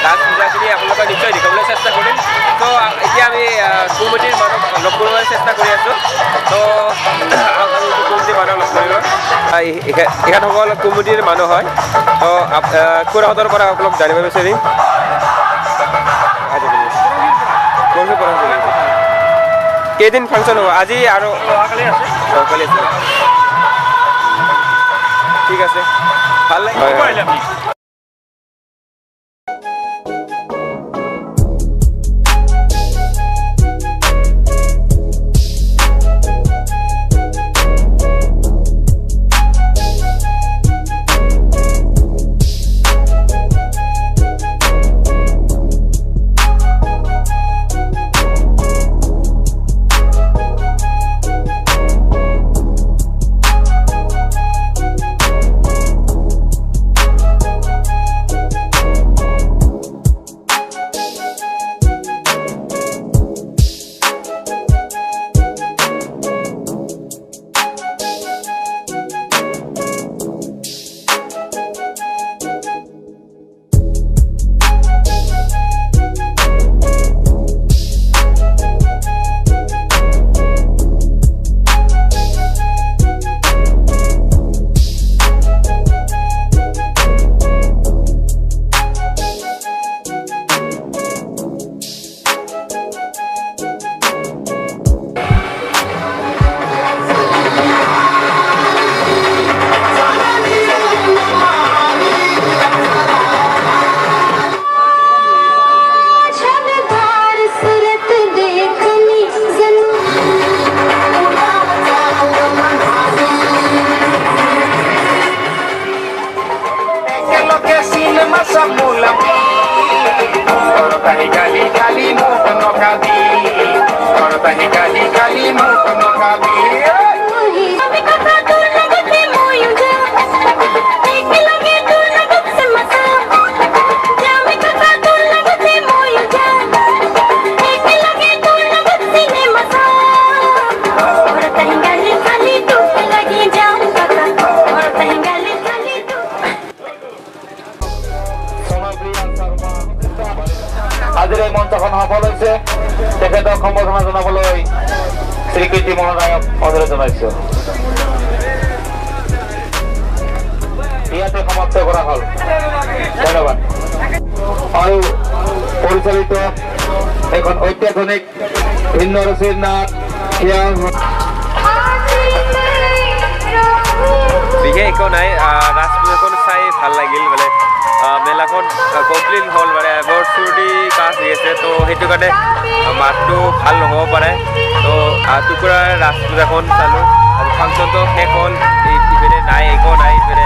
ৰাজ পূজাখিনি আপোনালোকক নিশ্চয় দেখাবলৈ চেষ্টা কৰিম। তো এতিয়া আমি কমিটিৰ মানুহ লগ কৰিবলৈ চেষ্টা কৰি আছোঁ। তো কমিটিৰ মানুহ লগ কৰিব এখেতসকল কমিটিৰ মানুহ হয়। তো খুৰাহঁতৰ পৰা আপোনালোক জানিব বিচাৰিম কেইদিন ফাংচন হ'ব আজি আৰু কালি আছে। ঠিক আছে ভাল লাগে। আজিৰ এই মঞ্চখন সফল হৈছে তেখেতক সম্বৰ্ধনা জনাবলৈ স্বীকৃতি মহোদয়ক অনুৰোধ জনাইছো। ইয়াতে সমাপ্ত কৰা হ'ল। ধন্যবাদ। আৰু পৰিচালিত এখন অত্যাধুনিক ভিন্ন ৰচীৰ নাট বিশেষ একো নাই। ৰাজ পূজাখন চাই ভাল লাগিল। মানে মেলাখন কমপ্লিট হ'ল। মানে বৰ চুৰ্দি কাজ হৈ আছে। তো সেইটো কাৰণে মাতটো ভাল নহ'ব পাৰে। তো টুকুৰাৰ ৰাজ পূজাখন চালোঁ আৰু ফাংচনটো শেষ হ'ল। ইপিনে নাই একো নাই ইপিনে